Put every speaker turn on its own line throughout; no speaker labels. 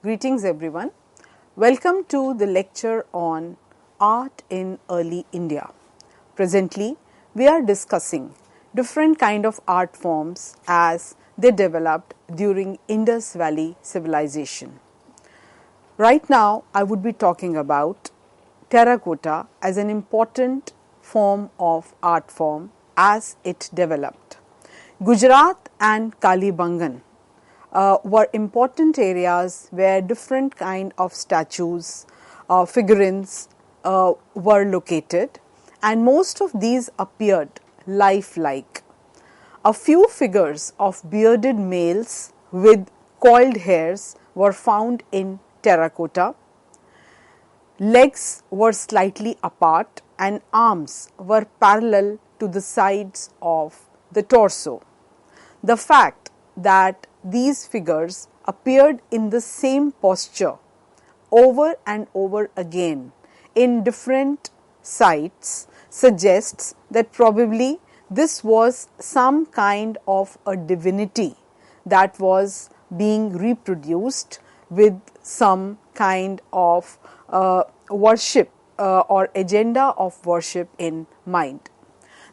Greetings everyone. Welcome to the lecture on art in early India. Presently, we are discussing different kind of art forms as they developed during Indus Valley Civilization. Right now, I would be talking about terracotta as an important form of art form as it developed. Gujarat and Kalibangan were important areas where different kind of statues, figurines were located, and most of these appeared lifelike. A few figures of bearded males with coiled hairs were found in terracotta. Legs were slightly apart and arms were parallel to the sides of the torso. The fact that these figures appeared in the same posture over and over again in different sites suggests that probably this was some kind of a divinity that was being reproduced with some kind of worship or agenda of worship in mind.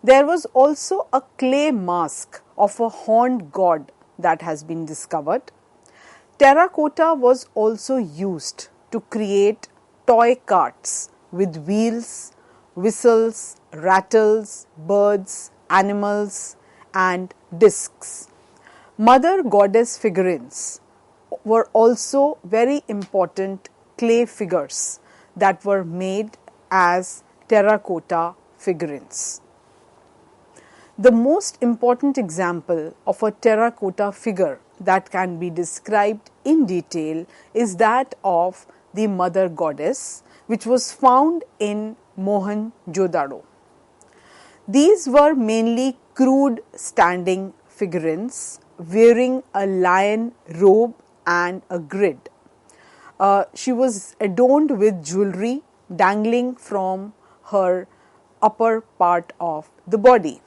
There was also a clay mask of a horned god that has been discovered. Terracotta was also used to create toy carts with wheels, whistles, rattles, birds, animals and discs. Mother goddess figurines were also very important clay figures that were made as terracotta figurines. The most important example of a terracotta figure that can be described in detail is that of the mother goddess, which was found in Mohenjo-daro. These were mainly crude standing figurines wearing a lion robe and a grid. She was adorned with jewelry dangling from her upper part of the body.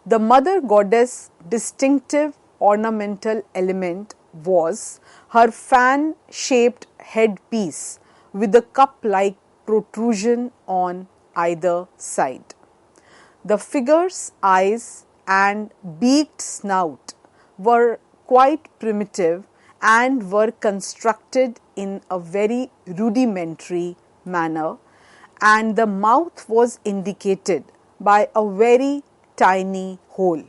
The mother goddess' distinctive ornamental element was her fan-shaped headpiece with a cup-like protrusion on either side. The figure's eyes and beaked snout were quite primitive and were constructed in a very rudimentary manner, and the mouth was indicated by a very tiny hole.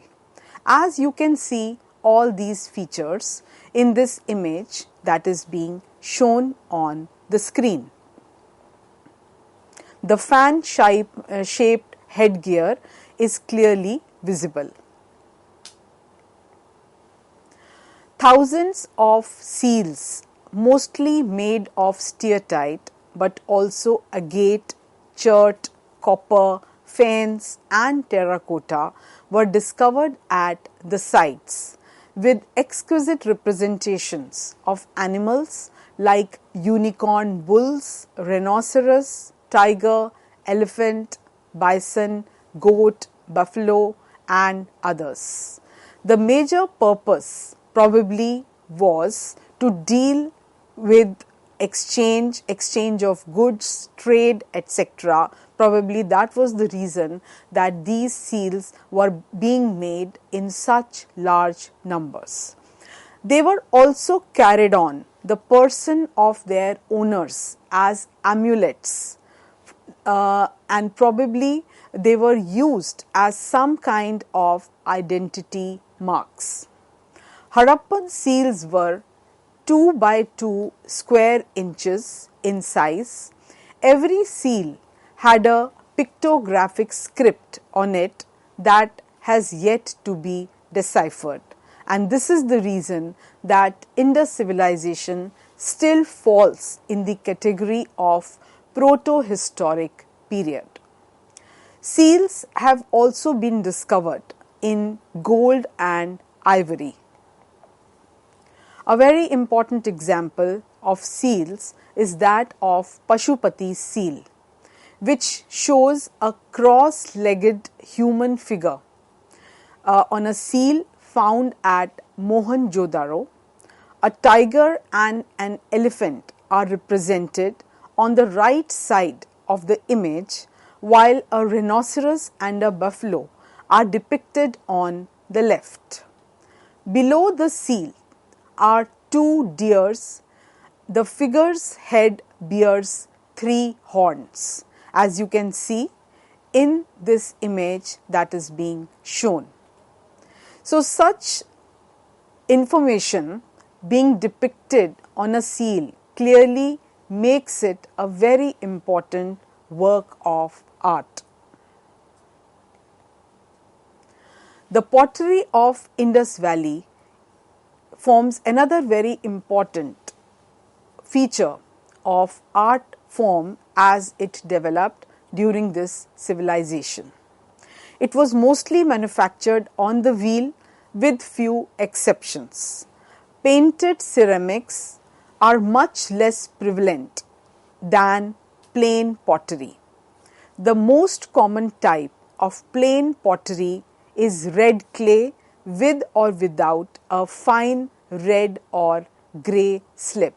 As you can see all these features in this image that is being shown on the screen. The fan-shaped headgear is clearly visible. Thousands of seals, mostly made of steatite but also agate, chert, copper, faience and terracotta were discovered at the sites with exquisite representations of animals like unicorn bulls, rhinoceros, tiger, elephant, bison, goat, buffalo and others. The major purpose probably was to deal with exchange of goods, trade, etc. Probably that was the reason that these seals were being made in such large numbers. They were also carried on the person of their owners as amulets, and probably they were used as some kind of identity marks. Harappan seals were 2 by 2 square inches in size. Every seal had a pictographic script on it that has yet to be deciphered, and this is the reason that Indus civilization still falls in the category of proto-historic period. Seals have also been discovered in gold and ivory. A very important example of seals is that of Pashupati's seal, which shows a cross-legged human figure on a seal found at Mohenjo-daro. A tiger and an elephant are represented on the right side of the image, while a rhinoceros and a buffalo are depicted on the left. Below the seal are two deers. The figure's head bears three horns, as you can see in this image that is being shown. So, such information being depicted on a seal clearly makes it a very important work of art. The pottery of Indus Valley forms another very important feature of art form as it developed during this civilization. It was mostly manufactured on the wheel with few exceptions. Painted ceramics are much less prevalent than plain pottery. The most common type of plain pottery is red clay with or without a fine red or grey slip.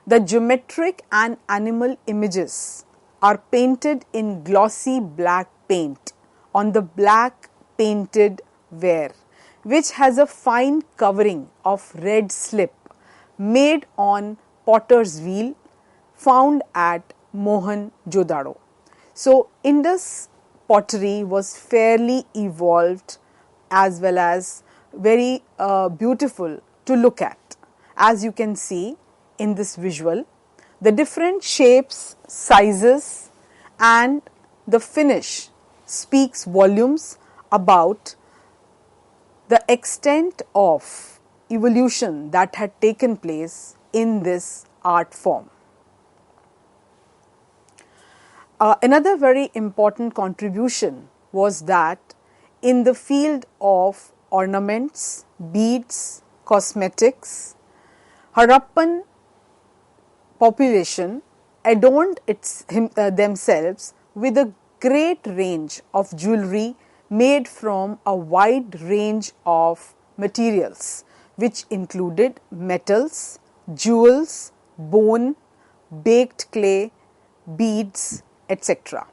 The geometric and animal images are painted in glossy black paint on the black painted ware, which has a fine covering of red slip made on potter's wheel found at Mohenjo-daro. So, Indus pottery was fairly evolved as well as very beautiful to look at. As you can see in this visual, the different shapes, sizes and the finish speaks volumes about the extent of evolution that had taken place in this art form. Another very important contribution was that in the field of ornaments, beads, cosmetics, Harappan population adorned themselves with a great range of jewelry made from a wide range of materials, which included metals, jewels, bone, baked clay, beads, etc.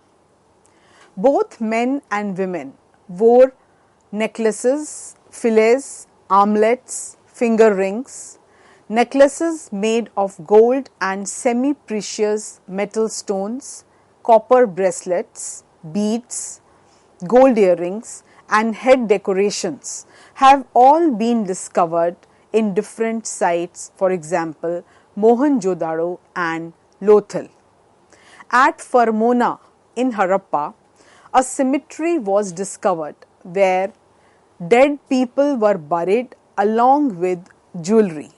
Both men and women wore necklaces, fillets, armlets, finger rings, necklaces made of gold and semi-precious metal stones, copper bracelets, beads, gold earrings and head decorations have all been discovered in different sites, for example, Mohenjo-daro and Lothal. At Farmona in Harappa, a cemetery was discovered where dead people were buried along with jewelry.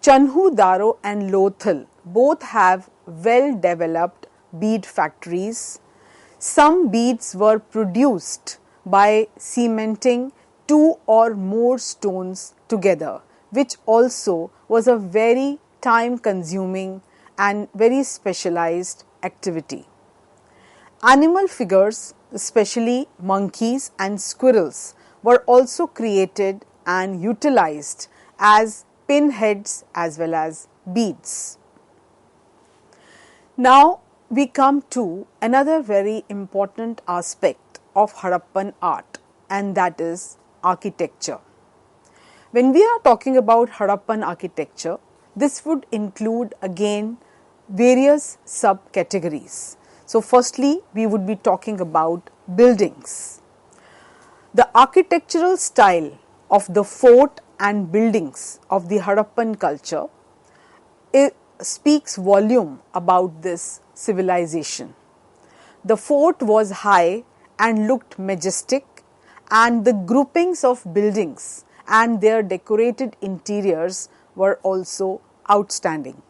Chanhu-daro and Lothal both have well developed bead factories. Some beads were produced by cementing two or more stones together, which also was a very time consuming and very specialized activity. Animal figures, especially monkeys and squirrels, were also created and utilized as pinheads as well as beads. Now we come to another very important aspect of Harappan art, and that is architecture. When we are talking about Harappan architecture, this would include again various subcategories. So, firstly, we would be talking about buildings. The architectural style of the fort and buildings of the Harappan culture speaks volume about this civilization. The fort was high and looked majestic, and the groupings of buildings and their decorated interiors were also outstanding.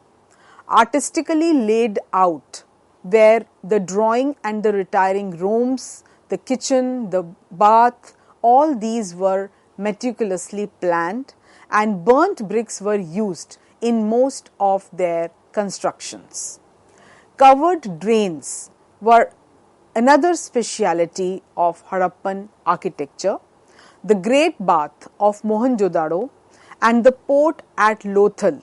Artistically laid out were the drawing and the retiring rooms, the kitchen, the bath, all these were meticulously planned, and burnt bricks were used in most of their constructions. Covered drains were another speciality of Harappan architecture. The Great Bath of Mohenjo-daro and the port at Lothal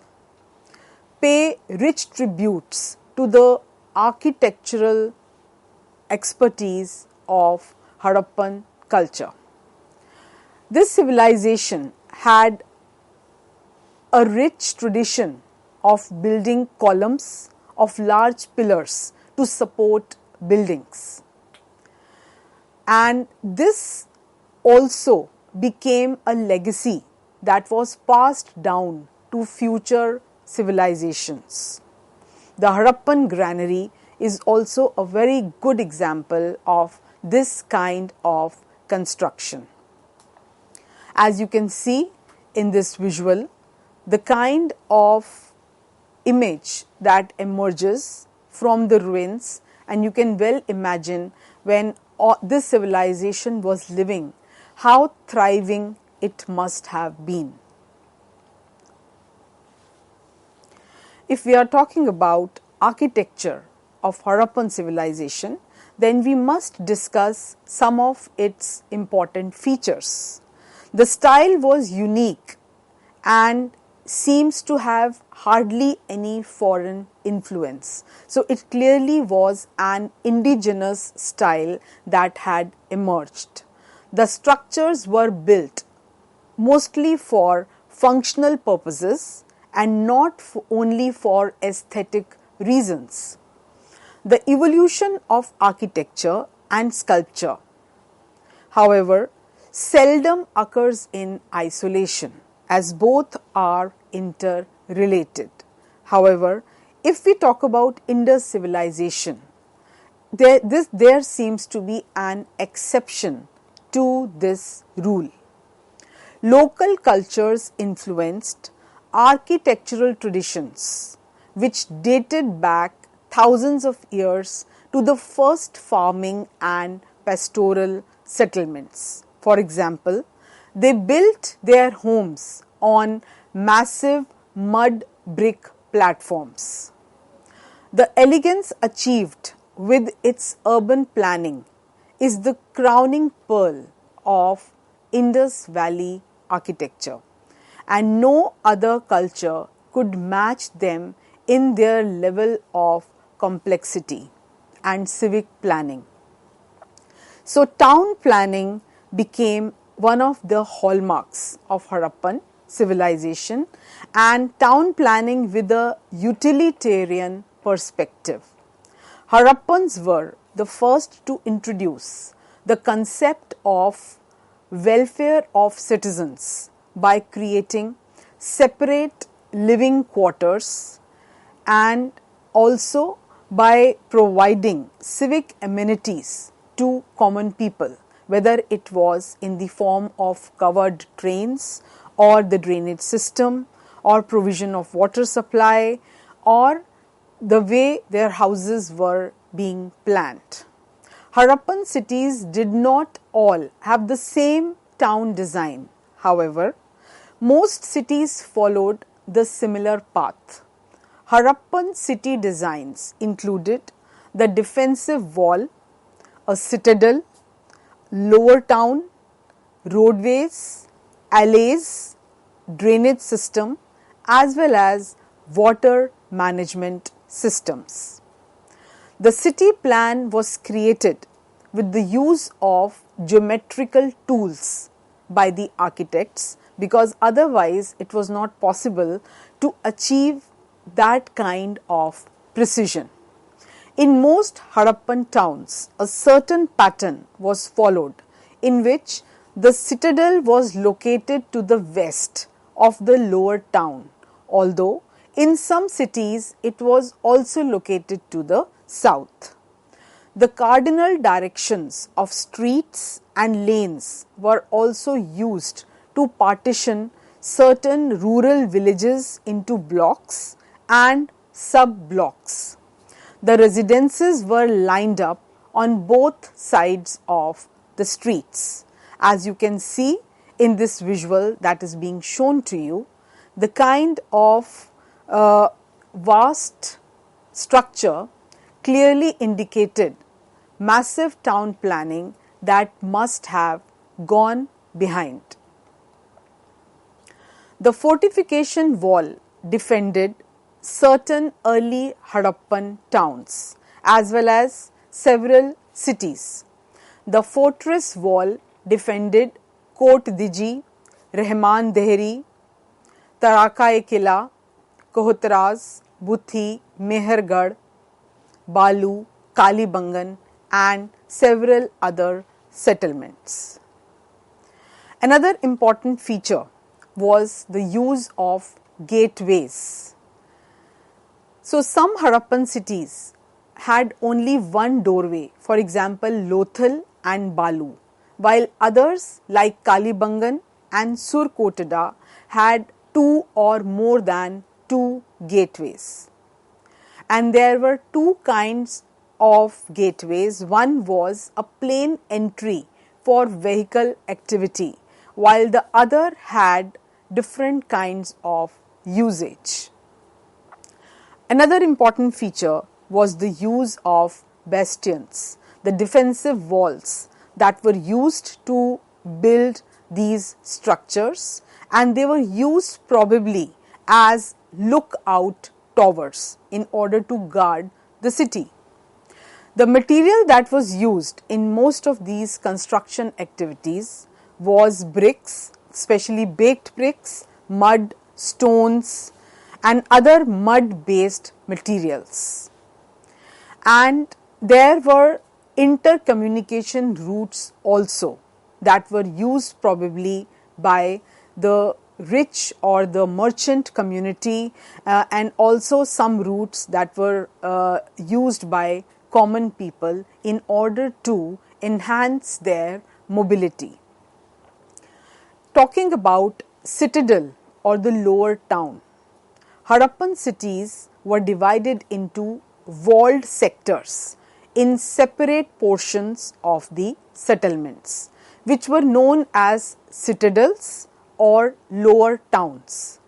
pay rich tributes to the architectural expertise of Harappan culture. This civilization had a rich tradition of building columns of large pillars to support buildings. And this also became a legacy that was passed down to future civilizations. The Harappan granary is also a very good example of this kind of construction. As you can see in this visual, the kind of image that emerges from the ruins, and you can well imagine when this civilization was living, how thriving it must have been. If we are talking about architecture of Harappan civilization, then we must discuss some of its important features. The style was unique and seems to have hardly any foreign influence. So it clearly was an indigenous style that had emerged. The structures were built mostly for functional purposes and not only for aesthetic reasons. The evolution of architecture and sculpture, however, seldom occurs in isolation, as both are interrelated. However, if we talk about Indus civilization, there seems to be an exception to this rule. Local cultures influenced architectural traditions which dated back thousands of years to the first farming and pastoral settlements. For example, they built their homes on massive mud brick platforms. The elegance achieved with its urban planning is the crowning pearl of Indus Valley architecture, and no other culture could match them in their level of complexity and civic planning. So town planning became one of the hallmarks of Harappan civilization, and town planning with a utilitarian perspective. Harappans were the first to introduce the concept of welfare of citizens by creating separate living quarters and also by providing civic amenities to common people, whether it was in the form of covered drains or the drainage system or provision of water supply or the way their houses were being planned. Harappan cities did not all have the same town design. However, most cities followed the similar path. Harappan city designs included the defensive wall, a citadel, lower town, roadways, alleys, drainage system, as well as water management systems. The city plan was created with the use of geometrical tools by the architects, because otherwise it was not possible to achieve that kind of precision. In most Harappan towns, a certain pattern was followed in which the citadel was located to the west of the lower town, although in some cities it was also located to the south. The cardinal directions of streets and lanes were also used to partition certain rural villages into blocks and sub-blocks. The residences were lined up on both sides of the streets. As you can see in this visual that is being shown to you, the kind of vast structure clearly indicated massive town planning that must have gone behind. The fortification wall defended certain early Harappan towns as well as several cities. The fortress wall defended Kot Diji, Rahman Dehri, Taraka-e-Kila, Kohotras, Buthi, Mehergarh, Balu, Kalibangan and several other settlements. Another important feature was the use of gateways. So, some Harappan cities had only one doorway, for example, Lothal and Balu, while others like Kalibangan and Surkotada had two or more than two gateways. And there were two kinds of gateways. One was a plain entry for vehicle activity, while the other had different kinds of usage. Another important feature was the use of bastions, the defensive walls that were used to build these structures, and they were used probably as lookout towers in order to guard the city. The material that was used in most of these construction activities was bricks, especially baked bricks, mud, stones, and other mud-based materials. And there were intercommunication routes also that were used probably by the rich or the merchant community, and also some routes that were used by common people in order to enhance their mobility. Talking about citadel or the lower town, Harappan cities were divided into walled sectors in separate portions of the settlements, which were known as citadels or lower towns.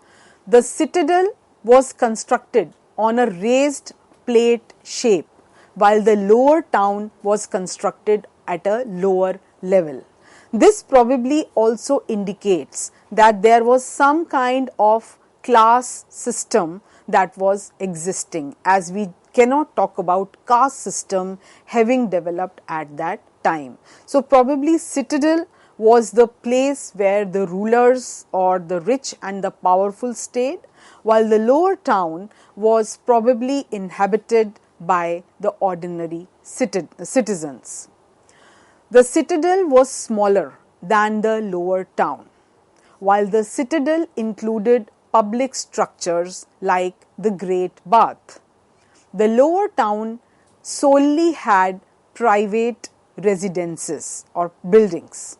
The citadel was constructed on a raised plate shape, while the lower town was constructed at a lower level. This probably also indicates that there was some kind of class system that was existing, as we cannot talk about caste system having developed at that time. So, probably citadel was the place where the rulers or the rich and the powerful stayed, while the lower town was probably inhabited by the ordinary citizens. The citadel was smaller than the lower town, while the citadel included public structures like the Great Bath. The lower town solely had private residences or buildings.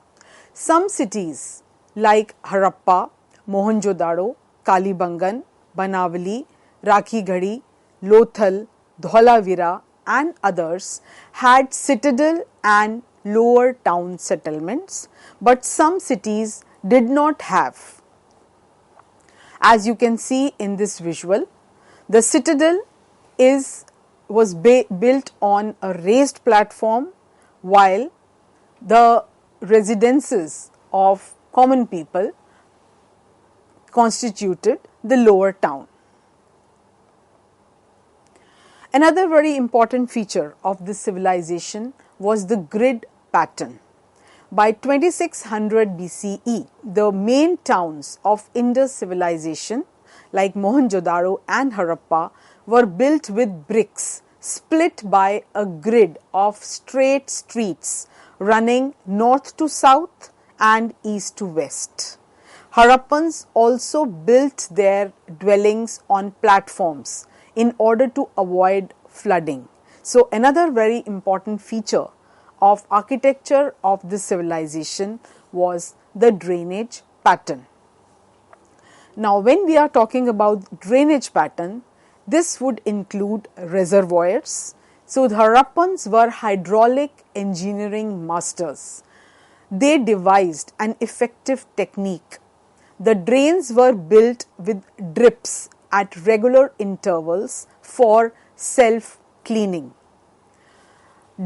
Some cities like Harappa, Mohenjo-daro, Kalibangan, Banavali, Rakhigarhi, Lothal, Dholavira and others had citadel and lower town settlements, but some cities did not have. As you can see in this visual, the citadel was built on a raised platform, while the residences of common people constituted the lower town. Another very important feature of this civilization was the grid pattern. By 2600 BCE, the main towns of Indus civilization like Mohenjo-daro and Harappa were built with bricks split by a grid of straight streets running north to south and east to west. Harappans also built their dwellings on platforms in order to avoid flooding. So, another very important feature of architecture of this civilization was the drainage pattern. Now, when we are talking about drainage pattern, this would include reservoirs. So, the Harappans were hydraulic engineering masters. They devised an effective technique. The drains were built with drips at regular intervals for self-cleaning.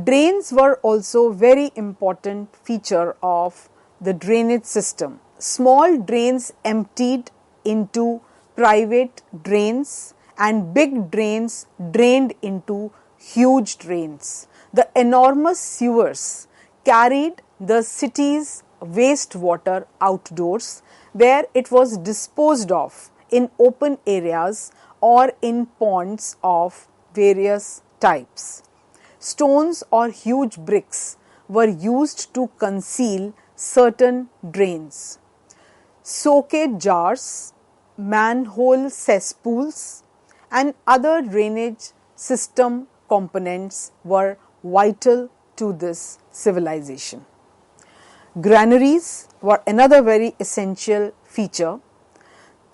Drains were also very important feature of the drainage system. Small drains emptied into private drains, and big drains drained into huge drains. The enormous sewers carried the city's wastewater outdoors, where it was disposed of in open areas or in ponds of various types. Stones or huge bricks were used to conceal certain drains. Soakage jars, manhole cesspools, and other drainage system components were vital to this civilization. Granaries were another very essential feature,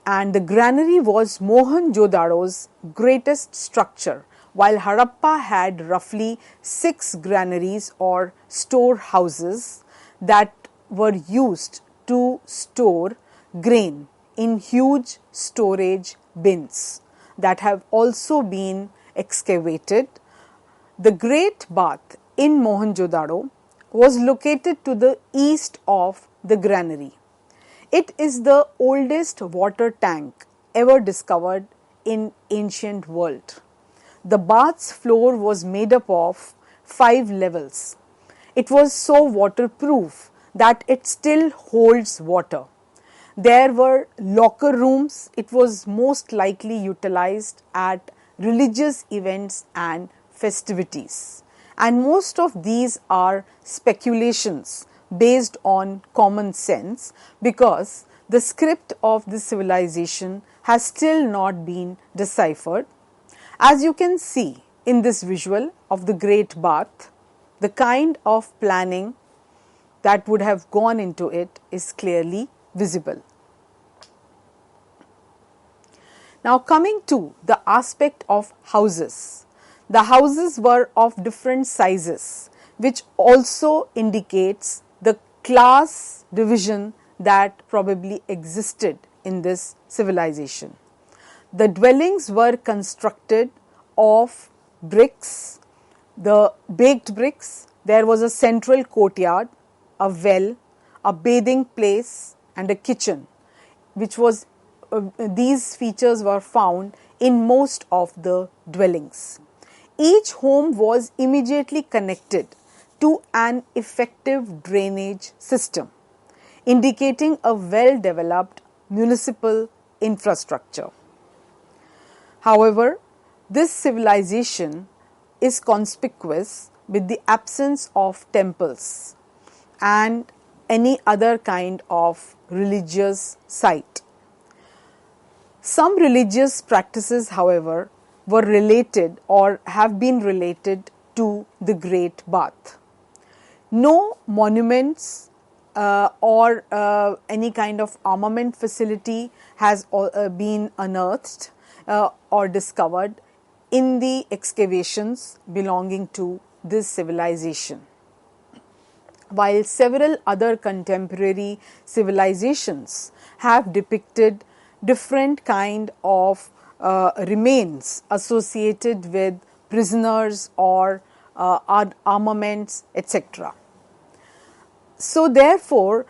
and the granary was Mohenjo-daro's greatest structure, while Harappa had roughly 6 granaries or storehouses that were used to store grain in huge storage bins that have also been excavated. The Great Bath in Mohenjo-daro was located to the east of the granary. It is the oldest water tank ever discovered in ancient world. The bath's floor was made up of 5 levels. It was so waterproof that it still holds water. There were locker rooms. It was most likely utilized at religious events and festivities. And most of these are speculations based on common sense, because the script of this civilization has still not been deciphered. As you can see in this visual of the Great Bath, the kind of planning that would have gone into it is clearly visible. Now, coming to the aspect of houses. The houses were of different sizes, which also indicates the class division that probably existed in this civilization. The dwellings were constructed of bricks, the baked bricks. There was a central courtyard, a well, a bathing place, and a kitchen, which was these features were found in most of the dwellings. Each home was immediately connected to an effective drainage system, indicating a well-developed municipal infrastructure. However, this civilization is conspicuous with the absence of temples and any other kind of religious site. Some religious practices, however, were related or have been related to the Great Bath. No monuments or any kind of armament facility has been unearthed or discovered in the excavations belonging to this civilization. While several other contemporary civilizations have depicted different kind of remains associated with prisoners or armaments, etc. So therefore,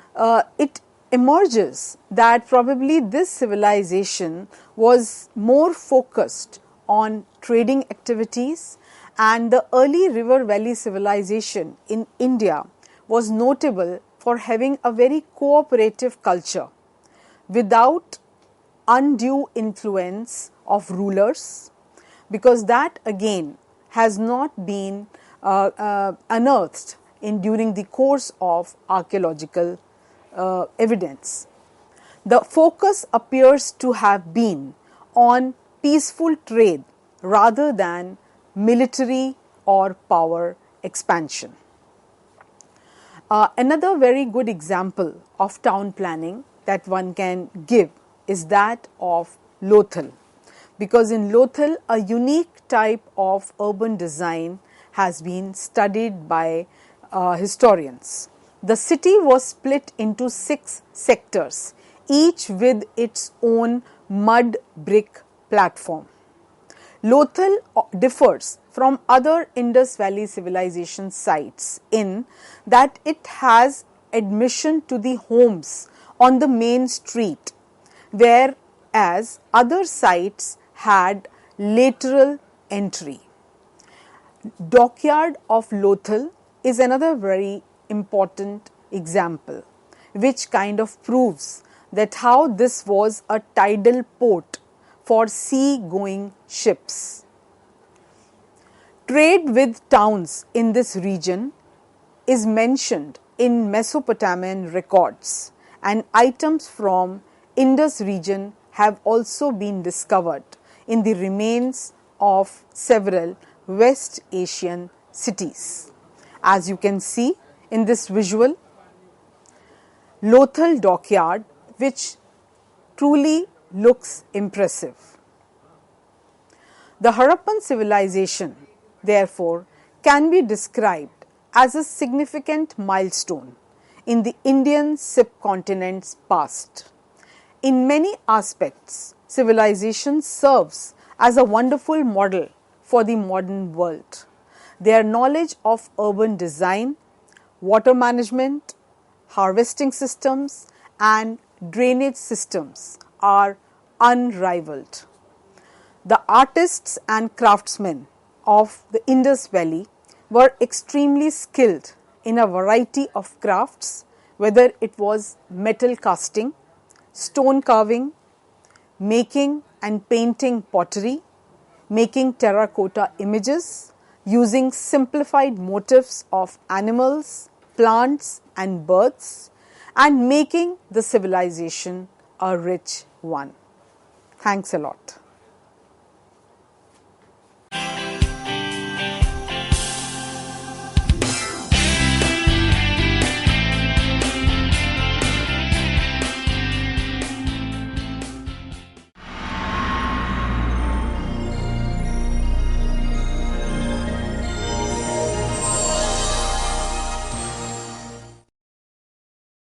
it emerges that probably this civilization was more focused on trading activities, and the early river valley civilization in India was notable for having a very cooperative culture without undue influence of rulers, because that again has not been unearthed during the course of archaeological evidence. The focus appears to have been on peaceful trade rather than military or power expansion. Another very good example of town planning that one can give is that of Lothal, because in Lothal a unique type of urban design has been studied by historians. The city was split into 6 sectors, each with its own mud brick platform. Lothal differs from other Indus Valley Civilization sites in that it has admission to the homes on the main street, where as other sites had lateral entry. Dockyard of Lothal is another very important example, which kind of proves that how this was a tidal port for sea-going ships. Trade with towns in this region is mentioned in Mesopotamian records, and items from Indus region have also been discovered in the remains of several West Asian cities. As you can see in this visual, Lothal dockyard, which truly looks impressive. The Harappan civilization, therefore, can be described as a significant milestone in the Indian subcontinent's past. In many aspects, civilization serves as a wonderful model for the modern world. Their knowledge of urban design, water management, harvesting systems, and drainage systems are unrivaled. The artists and craftsmen of the Indus Valley were extremely skilled in a variety of crafts, whether it was metal casting, stone carving, making and painting pottery, making terracotta images, using simplified motifs of animals, plants and birds, and making the civilization a rich one. Thanks a lot.